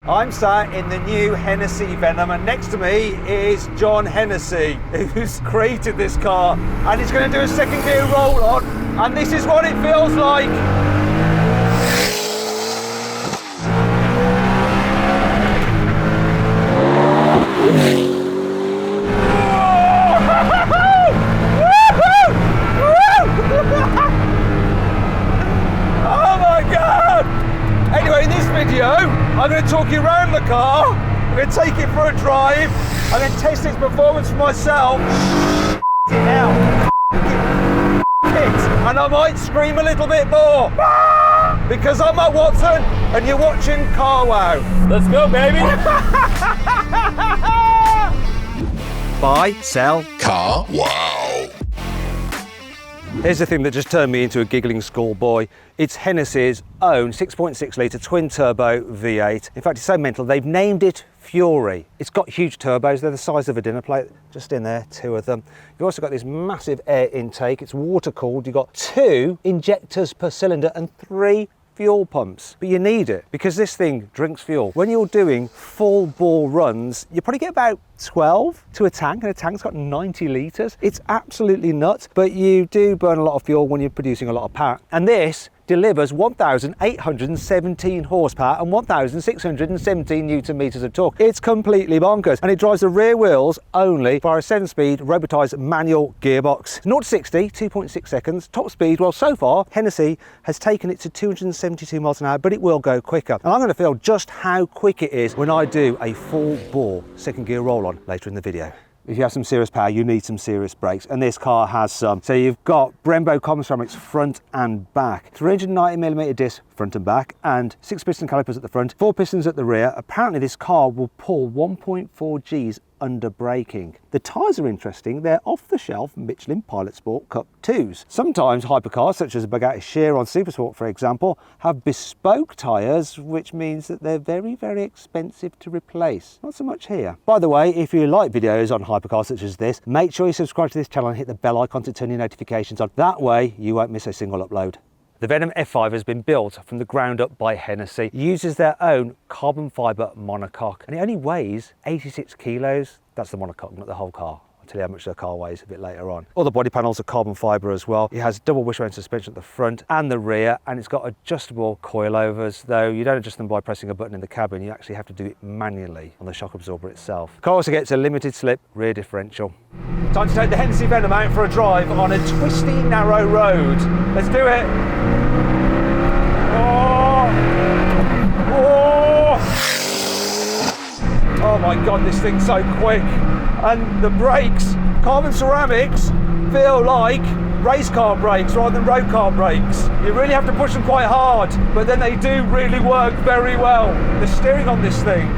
I'm sat in the new Hennessy Venom, and next to me is John Hennessy, who's created this car, and he's going to do a second gear roll on, and this is what it feels like. Anyway, in this video, I'm going to talk you around the car, I'm going to take it for a drive, I'm going to test its performance for myself, and I might scream a little bit more, because I'm at Watson, and you're watching carwow. Let's go, baby! Buy, sell, carwow. Here's the thing that just turned me into a giggling schoolboy. It's Hennessy's own 6.6 litre twin turbo V8. In fact, it's so mental, they've named it Fury. It's got huge turbos, they're the size of a dinner plate, just in there, 2 of them. You've also got this massive air intake, it's water cooled, you've got 2 injectors per cylinder and 3 fuel pumps, but you need it because this thing drinks fuel. When you're doing full bore runs, you probably get about 12 to a tank, and a tank's got 90 litres. It's absolutely nuts, but you do burn a lot of fuel when you're producing a lot of power. And this delivers 1,817 horsepower and 1,617 newton meters of torque. It's completely bonkers, and it drives the rear wheels only via a 7-speed robotised manual gearbox. 0 to 60, 2.6 seconds. Top speed, well, so far, Hennessy has taken it to 272 miles an hour, but it will go quicker. And I'm going to feel just how quick it is when I do a full bore second gear roll on later in the video. If you have some serious power, you need some serious brakes, and this car has some. So you've got Brembo carbon ceramics front and back, 390mm disc front and back, and 6 piston calipers at the front, 4 pistons at the rear. Apparently this car will pull 1.4 Gs under braking. The tyres are interesting. They're off-the-shelf Michelin Pilot Sport Cup 2s. Sometimes hypercars, such as a Bugatti Chiron Supersport, for example, have bespoke tyres, which means that they're very, very expensive to replace. Not so much here. By the way, if you like videos on hypercars such as this, make sure you subscribe to this channel and hit the bell icon to turn your notifications on. That way, you won't miss a single upload. The Venom F5 has been built from the ground up by Hennessy. It uses their own carbon fibre monocoque, and it only weighs 86 kilos. That's the monocoque, not the whole car. I'll tell you how much the car weighs a bit later on. All the body panels are carbon fibre as well. It has double wishbone suspension at the front and the rear, and it's got adjustable coilovers, though you don't adjust them by pressing a button in the cabin. You actually have to do it manually on the shock absorber itself. The car also gets a limited slip rear differential. Time to take the Hennessy Venom out for a drive on a twisty, narrow road. Let's do it. Oh my God, this thing's so quick. And the brakes, carbon ceramics, feel like race car brakes rather than road car brakes. You really have to push them quite hard, but then they do really work very well. The steering on this thing,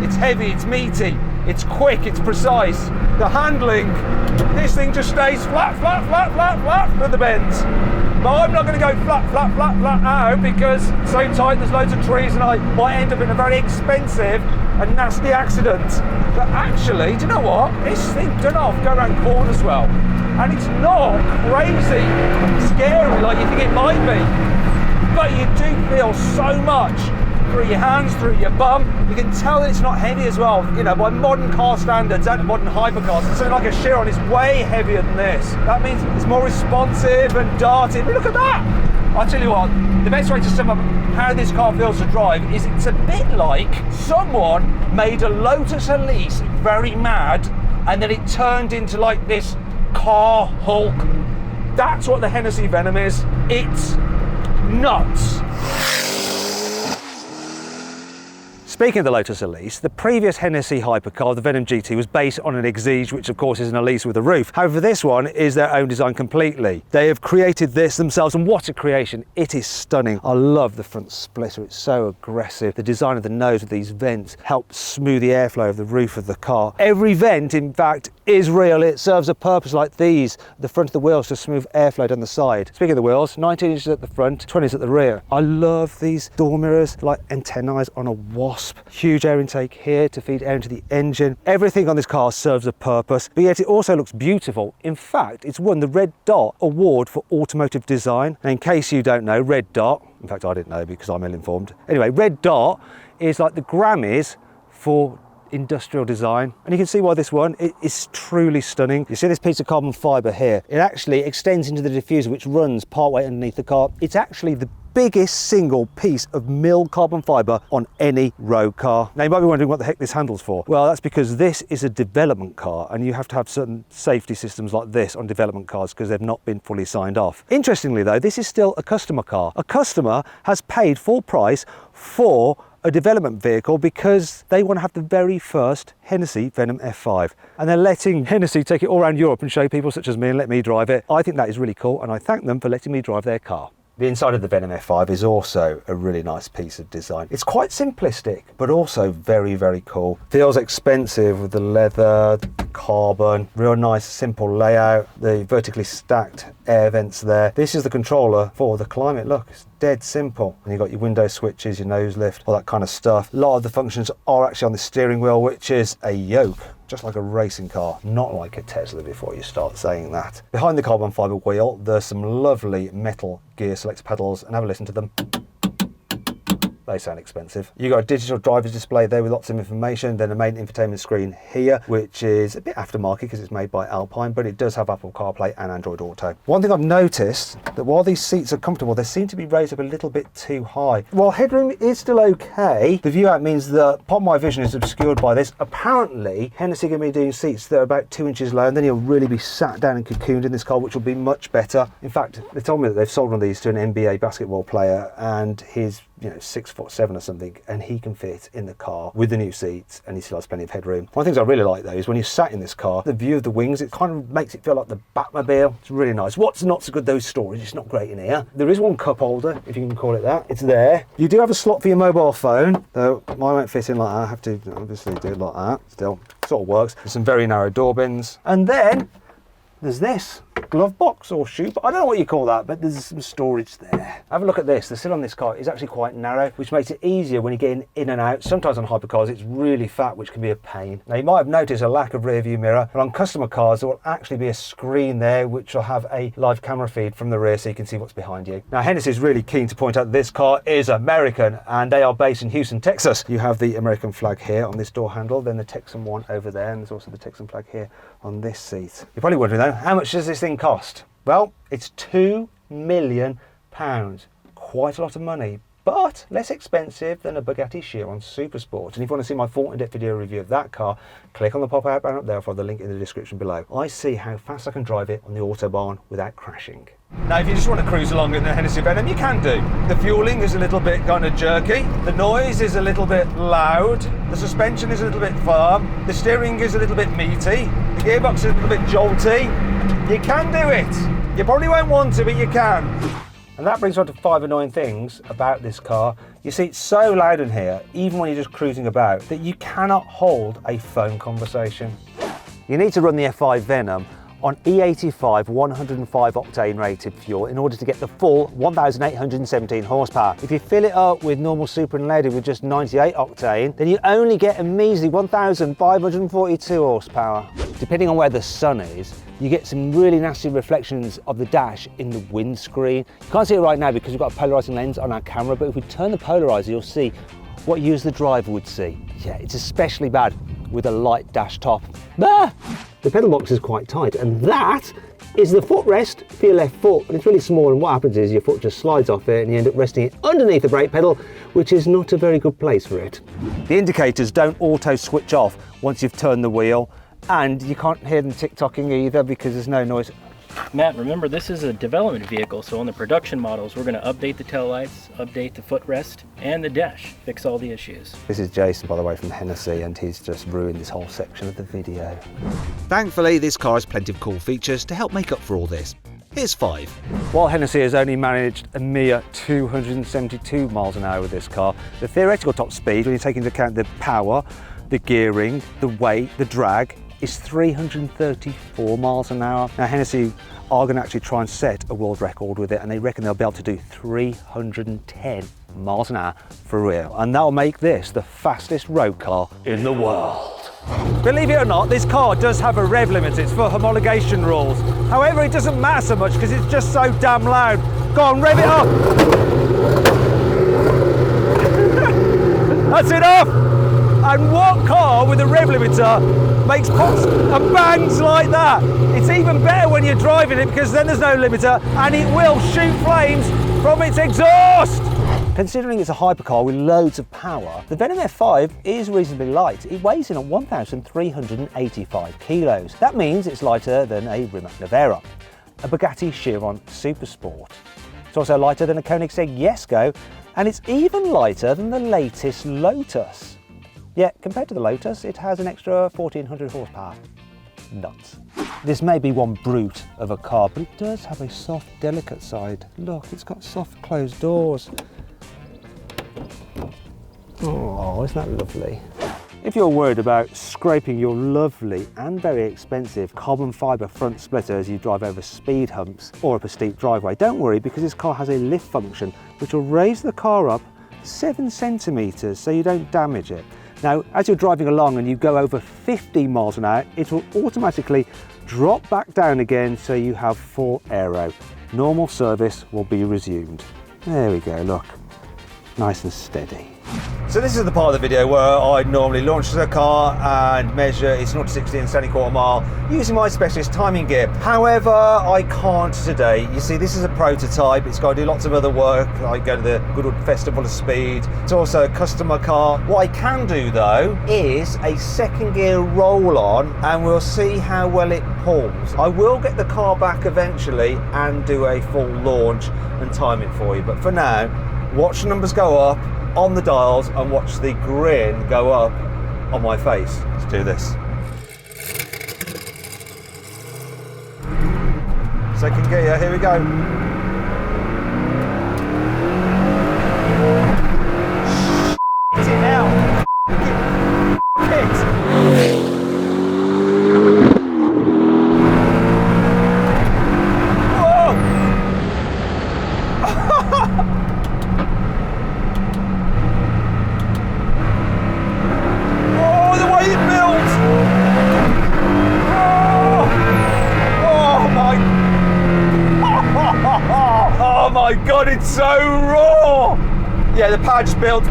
it's heavy, it's meaty, it's quick, it's precise. The handling, this thing just stays flat, flat, flat, flat, flat through the bends. But I'm not going to go flat, flat, flat, flat out because it's so tight, there's loads of trees, and I might end up in a very expensive and nasty accident. But actually, do you know what? This thing doesn't go around corners well. And it's not crazy scary like you think it might be. But you do feel so much through your hands, through your bum. You can tell that it's not heavy as well. You know, by modern car standards and modern hypercars, something like a Chiron is way heavier than this. That means it's more responsive and darting. Look at that! I'll tell you what, the best way to sum up how this car feels to drive is it's a bit like someone made a Lotus Elise very mad, and then it turned into like this car Hulk. That's what the Hennessy Venom is. It's nuts. Speaking of the Lotus Elise, the previous Hennessy hypercar, the Venom GT, was based on an Exige, which of course is an Elise with a roof. However, this one is their own design completely. They have created this themselves, and what a creation. It is stunning. I love the front splitter. It's so aggressive. The design of the nose with these vents helps smooth the airflow of the roof of the car. Every vent, in fact, is real. It serves a purpose like these, the front of the wheels, to smooth airflow down the side. Speaking of the wheels, 19 inches at the front, 20s at the rear. I love these door mirrors, like antennae on a wasp. Huge air intake here to feed air into the engine. Everything on this car serves a purpose, but yet it also looks beautiful. In fact, it's won the Red Dot Award for Automotive Design. And in case you don't know, Red Dot, in fact I didn't know because I'm ill-informed. Anyway, Red Dot is like the Grammys for industrial design, and you can see why this one is truly stunning. You see this piece of carbon fibre here, it actually extends into the diffuser which runs partway underneath the car. It's actually the biggest single piece of milled carbon fibre on any road car. Now you might be wondering what the heck this handle's for. Well, that's because this is a development car and you have to have certain safety systems like this on development cars because they've not been fully signed off. Interestingly though, this is still a customer car. A customer has paid full price for a development vehicle because they want to have the very first Hennessy Venom F5, and they're letting Hennessy take it all around Europe and show people such as me and let me drive it. I think that is really cool, and I thank them for letting me drive their car. The inside of the Venom F5 is also a really nice piece of design. It's quite simplistic, but also very, very cool. Feels expensive with the leather, the carbon, real nice simple layout, the vertically stacked air vents there. This is the controller for the climate. Look, it's dead simple. And you've got your window switches, your nose lift, all that kind of stuff. A lot of the functions are actually on the steering wheel, which is a yoke, just like a racing car, not like a Tesla before you start saying that. Behind the carbon fibre wheel, there's some lovely metal gear selector pedals, and have a listen to them. They sound expensive. You've got a digital driver's display there with lots of information, then a main infotainment screen here, which is a bit aftermarket because it's made by Alpine, but it does have Apple CarPlay and Android Auto. One thing I've noticed, that while these seats are comfortable, they seem to be raised up a little bit too high. While headroom is still okay, the view out means that part of my vision is obscured by this. Apparently, Hennessy are going to be doing seats that are about 2 inches low, and then you'll really be sat down and cocooned in this car, which will be much better. In fact, they told me that they've sold one of these to an NBA basketball player, and he's 6'7" or something, and he can fit in the car with the new seats, and he still has plenty of headroom. One of the things I really like though is when you're sat in this car, the view of the wings, it kind of makes it feel like the Batmobile. It's really nice. What's not so good though, storage, it's not great in here. There is one cup holder, if you can call it that. It's there. You do have a slot for your mobile phone, though mine won't fit in like that. I have to obviously do it like that. Still, sort of works. There's some very narrow door bins, and then there's this glove box or shoe, I don't know what you call that, but there's some storage there. Have a look at this. The sill on this car is actually quite narrow, which makes it easier when you're getting in and out. Sometimes on hypercars it's really fat, which can be a pain. Now you might have noticed a lack of rear view mirror, but on customer cars there will actually be a screen there which will have a live camera feed from the rear so you can see what's behind you. Now Hennessy is really keen to point out that this car is American, and they are based in Houston, Texas. You have the American flag here on this door handle, then the Texan one over there, and there's also the Texan flag here on this seat. You're probably wondering though, how much does this thing cost? Well, it's £2 million. Quite a lot of money, but less expensive than a Bugatti Chiron Supersport. And if you want to see my full in-depth video review of that car, click on the pop-out banner up there, for the link in the description below. I see how fast I can drive it on the Autobahn without crashing. Now, if you just want to cruise along in the Hennessy Venom, you can do. The fueling is a little bit kind of jerky. The noise is a little bit loud. The suspension is a little bit firm. The steering is a little bit meaty. The gearbox is a little bit jolty. You can do it. You probably won't want to, but you can. And that brings on to 5 annoying things about this car. You see, it's so loud in here, even when you're just cruising about, that you cannot hold a phone conversation. You need to run the F5 Venom on E85 105 octane rated fuel in order to get the full 1,817 horsepower. If you fill it up with normal super and leaded with just 98 octane, then you only get a measly 1,542 horsepower. Depending on where the sun is, you get some really nasty reflections of the dash in the windscreen. You can't see it right now because we've got a polarizing lens on our camera, but if we turn the polarizer, you'll see what you as the driver would see. Yeah, it's especially bad with a light dash top. Ah! The pedal box is quite tight, and that is the footrest for your left foot, and it's really small, and what happens is your foot just slides off it and you end up resting it underneath the brake pedal, which is not a very good place for it. The indicators don't auto switch off once you've turned the wheel, and you can't hear them tick-tocking either because there's no noise. Matt, remember this is a development vehicle, so on the production models we're going to update the taillights, update the footrest and the dash, fix all the issues. This is Jason, by the way, from Hennessy, and he's just ruined this whole section of the video. Thankfully, this car has plenty of cool features to help make up for all this. Here's 5. While Hennessy has only managed a mere 272 miles an hour with this car, the theoretical top speed, when you take into account the power, the gearing, the weight, the drag, is 334 miles an hour. Now Hennessy are going to actually try and set a world record with it, and they reckon they'll be able to do 310 miles an hour for real, and that'll make this the fastest road car in the world. Believe it or not, this car does have a rev limit. It's for homologation rules. However, it doesn't matter so much because it's just so damn loud. Go on, rev it up. cuts it off. And what car with a rev limiter makes pops and bangs like that? It's even better when you're driving it because then there's no limiter and it will shoot flames from its exhaust. Considering it's a hypercar with loads of power, the Venom F5 is reasonably light. It weighs in at 1,385 kilos. That means it's lighter than a Rimac Navara, a Bugatti Chiron Supersport. It's also lighter than a Koenigsegg Jesko, and it's even lighter than the latest Lotus. Yet, compared to the Lotus, it has an extra 1,400 horsepower. Nuts. This may be one brute of a car, but it does have a soft, delicate side. Look, it's got soft closed doors. Oh, isn't that lovely? If you're worried about scraping your lovely and very expensive carbon fibre front splitter as you drive over speed humps or up a steep driveway, don't worry, because this car has a lift function which will raise the car up 7 centimetres so you don't damage it. Now, as you're driving along and you go over 50 miles an hour, it will automatically drop back down again so you have full aero. Normal service will be resumed. There we go, look, nice and steady. So this is the part of the video where I normally launch the car and measure its 0 to 60 in 70 mile using my specialist timing gear. However, I can't today. You see, this is a prototype. It's got to do lots of other work. I go to the Goodwood Festival of Speed. It's also a customer car. What I can do though is a second gear roll on and we'll see how well it pulls. I will get the car back eventually and do a full launch and time it for you. But for now, watch the numbers go up on the dials and watch the grin go up on my face. Let's do this. Second gear, here we go. Shit it out. Oh my God, it's so raw! Yeah, the power just builds.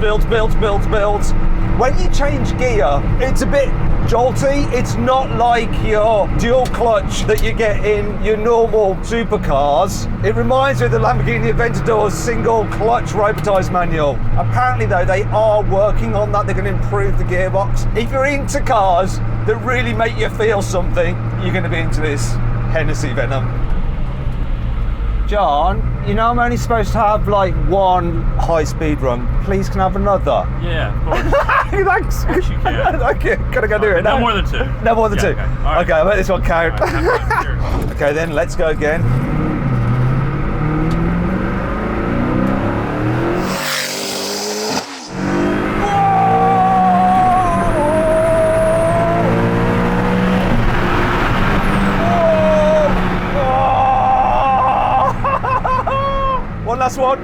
When you change gear, it's a bit jolty. It's not like your dual clutch that you get in your normal supercars. It reminds me of the Lamborghini Aventador's single clutch robotized manual. Apparently though, they are working on that. They're going to improve the gearbox. If you're into cars that really make you feel something, you're going to be into this Hennessy Venom. John, you know I'm only supposed to have like one high-speed run. Please can I have another? Yeah, of course. Thanks. Of course you can. Okay, gotta go do it now. No more than 2. No more than 2. Okay, all right. Okay, I'll make this one count. All right, Okay then, let's go again. One last one.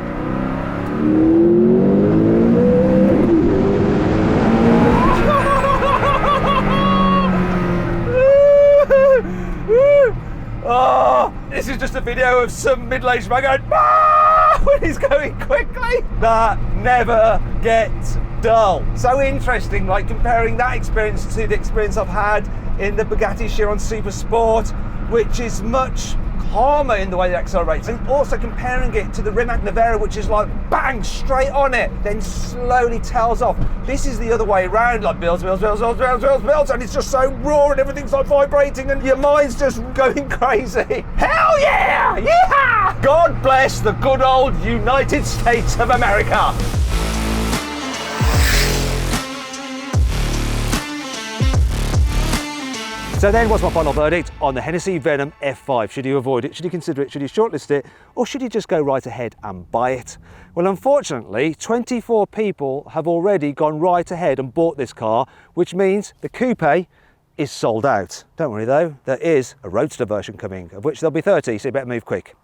Oh, this is just a video of some middle-aged man going, "Ah!" when he's going quickly. That never gets dull. So interesting, like comparing that experience to the experience I've had in the Bugatti Chiron Supersport, which is much calmer in the way it accelerates, and also comparing it to the Rimac Navara, which is like bang straight on it, then slowly tails off. This is the other way around, like builds, and it's just so raw and everything's like vibrating and your mind's just going crazy. Hell yeah! Yeah! God bless the good old United States of America. So then, what's my final verdict on the Hennessy Venom F5? Should you avoid it? Should you consider it? Should you shortlist it? Or should you just go right ahead and buy it? Well, unfortunately, 24 people have already gone right ahead and bought this car, which means the coupe is sold out. Don't worry though, there is a roadster version coming, of which there'll be 30, so you better move quick.